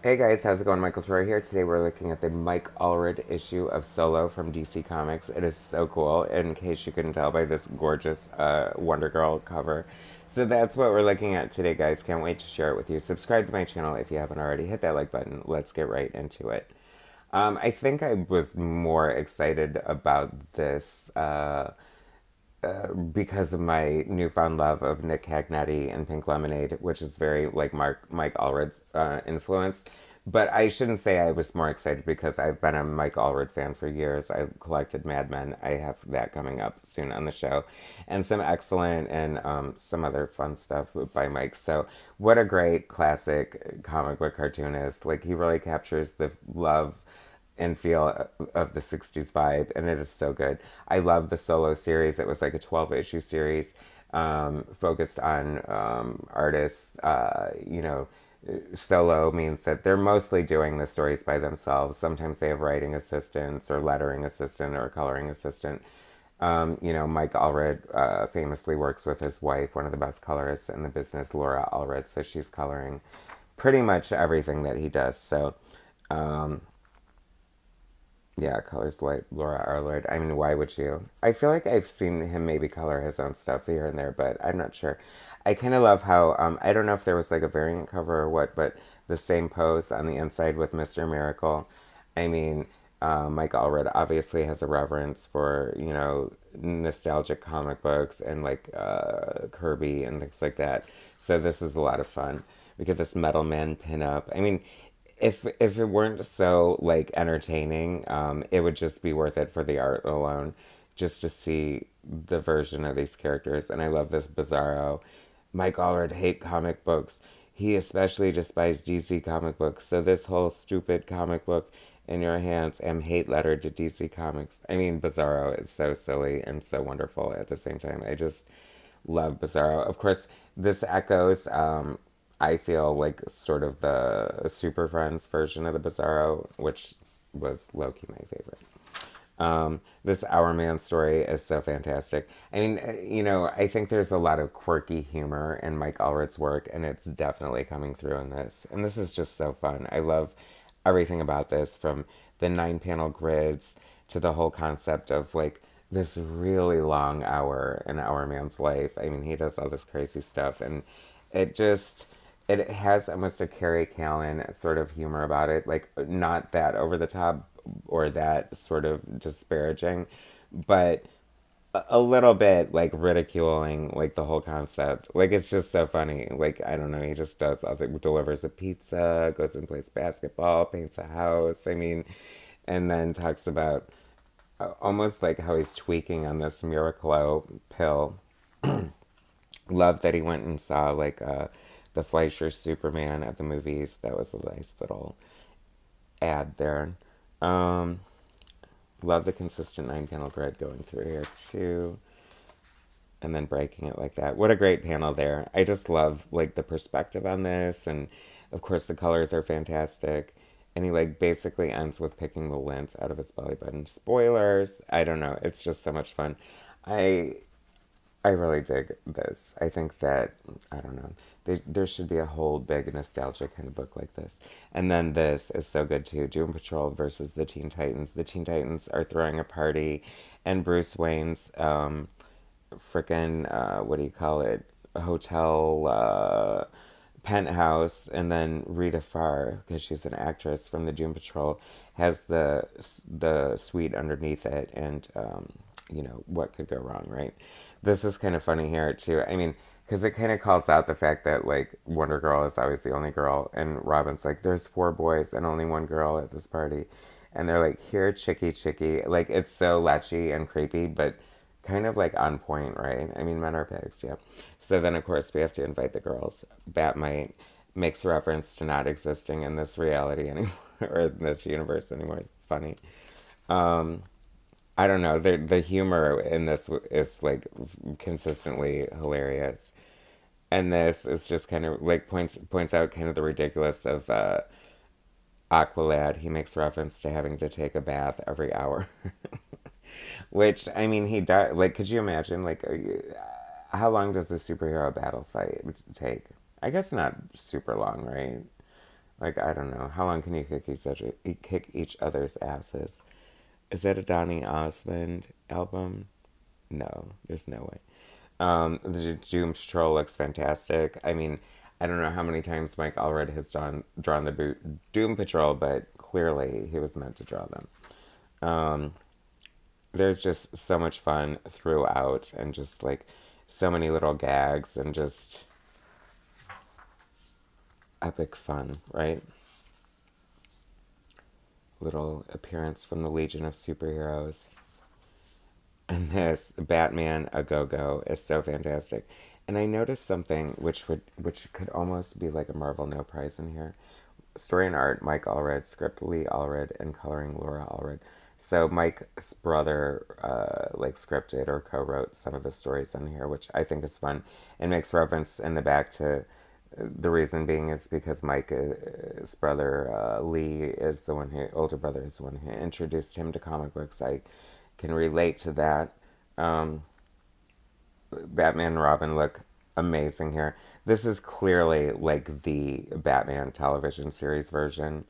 Hey guys, how's it going? Michael Troy here. Today we're looking at the Mike Allred issue of Solo from DC Comics. It is so cool, in case you couldn't tell by this gorgeous Wonder Girl cover. So that's what we're looking at today, guys. Can't wait to share it with you. Subscribe to my channel if you haven't already. Hit that like button. Let's get right into it. I think I was more excited about this because of my newfound love of Nick Cagnetti and Pink Lemonade, which is very like Mike Allred influence. But I shouldn't say I was more excited because I've been a Mike Allred fan for years. I've collected Mad Men. I have that coming up soon on the show, and some excellent and some other fun stuff by Mike. So what a great classic comic book cartoonist! Like he really captures the love and feel of the 60s vibe, and it is so good. I love the Solo series. It was like a 12-issue series focused on artists. Solo means that they're mostly doing the stories by themselves. Sometimes they have writing assistants or lettering assistant or coloring assistant. Mike Allred famously works with his wife, one of the best colorists in the business, Laura Allred, so she's coloring pretty much everything that he does. So, yeah, colors like Laura Allred. I mean, why would you? I feel like I've seen him maybe color his own stuff here and there, but I'm not sure. I kind of love how, I don't know if there was like a variant cover or what, but the same pose on the inside with Mr. Miracle. I mean, Mike Allred obviously has a reverence for, nostalgic comic books and like Kirby and things like that. So this is a lot of fun. We get this Metal Man pinup. I mean, if it weren't so like entertaining, it would just be worth it for the art alone, just to see the version of these characters. And I love this Bizarro. Mike Allred hate comic books. He especially despised DC comic books. So this whole stupid comic book in your hands am hate letter to DC Comics. I mean, Bizarro is so silly and so wonderful at the same time. I just love Bizarro. Of course, this echoes, I feel like sort of the Super Friends version of the Bizarro, which was low key my favorite. This Our Man story is so fantastic. I mean, I think there's a lot of quirky humor in Mike Allred's work, and it's definitely coming through in this. And this is just so fun. I love everything about this, from the 9 panel grids to the whole concept of like this really long hour in Our Man's life. I mean, he does all this crazy stuff, and it just it has almost a Carrie Callan sort of humor about it, like not that over the top or that sort of disparaging, but a little bit like ridiculing like the whole concept. Like it's just so funny. Like I don't know, he just does other delivers a pizza, goes and plays basketball, paints a house. I mean, and then talks about almost like how he's tweaking on this Miracolo pill. Love that he went and saw like the Fleischer Superman at the movies. That was a nice little ad there. Um, Love the consistent 9 panel grid going through here too, and then breaking it like that. What a great panel there. I just love like the perspective on this, and of course the colors are fantastic. And he like basically ends with picking the lint out of his belly button. Spoilers. I don't know. It's just so much fun. I I really dig this. I think that, I don't know, there should be a whole big nostalgia kind of book like this. And then this is so good too. Doom Patrol versus the Teen Titans. The Teen Titans are throwing a party, and Bruce Wayne's frickin' what do you call it? Hotel penthouse, and then Rita Farr, because she's an actress from the Doom Patrol, has the suite underneath it, and what could go wrong, right? This is kind of funny here too. I mean, because it kind of calls out the fact that like Wonder Girl is always the only girl, and Robin's like, "There's 4 boys and only one girl at this party," and they're like, "Here, chickie, chickie." Like it's so latchy and creepy, but kind of like on point, right? I mean, men are pigs, yeah. So then, of course, we have to invite the girls. Batmite makes reference to not existing in this reality anymore, or in this universe anymore. Funny. I don't know. The humor in this is like consistently hilarious, and this is just kind of like points out kind of the ridiculous of Aqualad. He makes reference to having to take a bath every hour. Which, I mean, he does. Like, could you imagine? Like, how long does the superhero battle fight take? I guess not super long, right? Like, I don't know. How long can you kick each other's asses? Is that a Donny Osmond album? No, there's no way. The Doom Patrol looks fantastic. I mean, I don't know how many times Mike Allred has drawn the Doom Patrol, but clearly he was meant to draw them. Um, there's just so much fun throughout, and just like so many little gags, and just epic fun, right? Little appearance from the Legion of Superheroes. And this Batman A Go Go is so fantastic. And I noticed something which could almost be like a Marvel No Prize in here. Story and art, Mike Allred, script Lee Allred, and coloring Laura Allred. So Mike's brother like scripted or co-wrote some of the stories on here, which I think is fun, and makes reference in the back to the reason being is because Mike's brother Lee is the one who older brother is the one who introduced him to comic books. I can relate to that. Um, Batman and Robin look amazing here. This is clearly like the Batman television series version.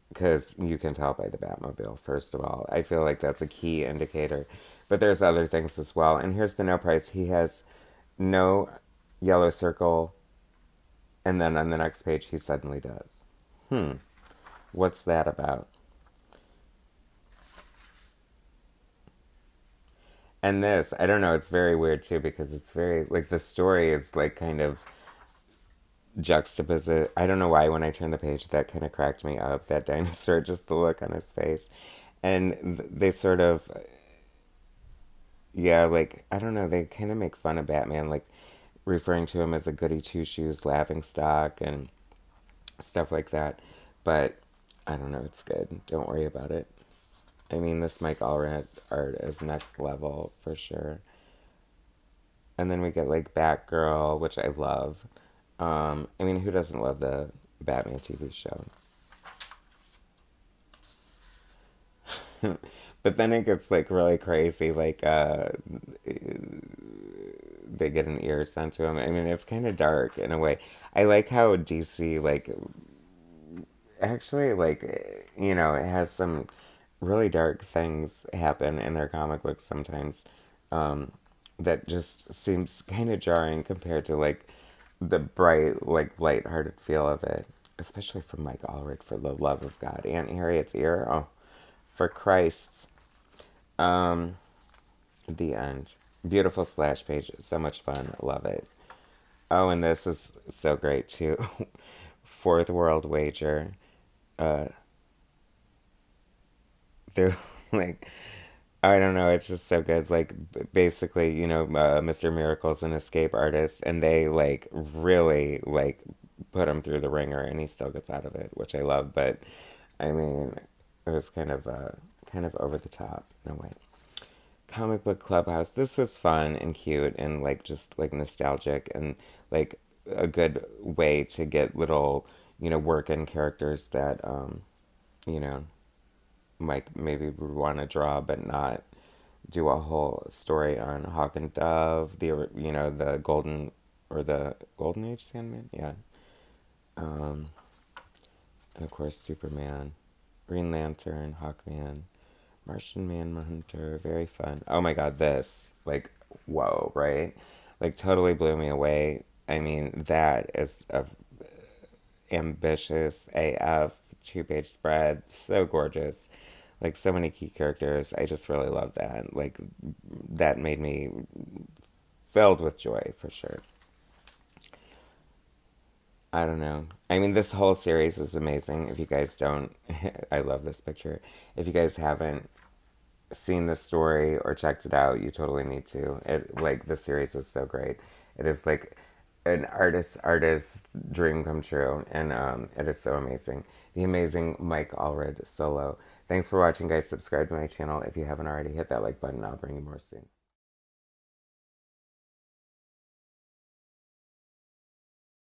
Because you can tell by the Batmobile, first of all. I feel like that's a key indicator. But there's other things as well. And here's the no price. He has no yellow circle, and then on the next page he suddenly does. What's that about? And this, I don't know, it's very weird too because it's very, like, the story is like kind of juxtaposite. I don't know why when I turned the page that kind of cracked me up, that dinosaur, just the look on his face. And they sort of, yeah, like, I don't know, they kind of make fun of Batman, like referring to him as a goody two shoes laughing stock and stuff like that. But I don't know, it's good. Don't worry about it. I mean, this Mike Allred art is next level for sure. And then we get like Batgirl, which I love. I mean, who doesn't love the Batman TV show? But then it gets like really crazy. Like they get an ear sent to him. I mean, it's kind of dark in a way. I like how DC like actually like it has some really dark things happen in their comic books sometimes. That just seems kind of jarring compared to like the bright, like light-hearted feel of it, especially from Mike Allred. For the love of God, Aunt Harriet's ear. Oh, for Christ's. Um, the end. Beautiful splash page. So much fun. Love it. Oh, and this is so great too. Fourth World Wager. Uh, they're like, I don't know, it's just so good. Like, basically, Mr. Miracle's an escape artist, and they, like, really, like, put him through the ringer, and he still gets out of it, which I love. But, I mean, it was kind of over the top, in a way. Comic Book Clubhouse. This was fun and cute and, like, just, like, nostalgic and, like, a good way to get little, work in characters that, you know, Mike maybe would want to draw, but not do a whole story on Hawk and Dove, the Golden Age Sandman, yeah. Um, and of course Superman, Green Lantern, Hawkman, Martian Manhunter, very fun. Oh my God, this, like, whoa, right? Like, totally blew me away. I mean, that is a ambitious AF 2-page spread, so gorgeous, like so many key characters. I just really love that. Like, that made me filled with joy for sure. I don't know. I mean, this whole series is amazing. If you guys don't, I love this picture. If you guys haven't seen the story or checked it out, you totally need to. It, like, the series is so great. It is like an artist's dream come true, and it is so amazing. The amazing Mike Allred solo. Thanks for watching, guys. Subscribe to my channel if you haven't already. Hit that like button. I'll bring you more soon.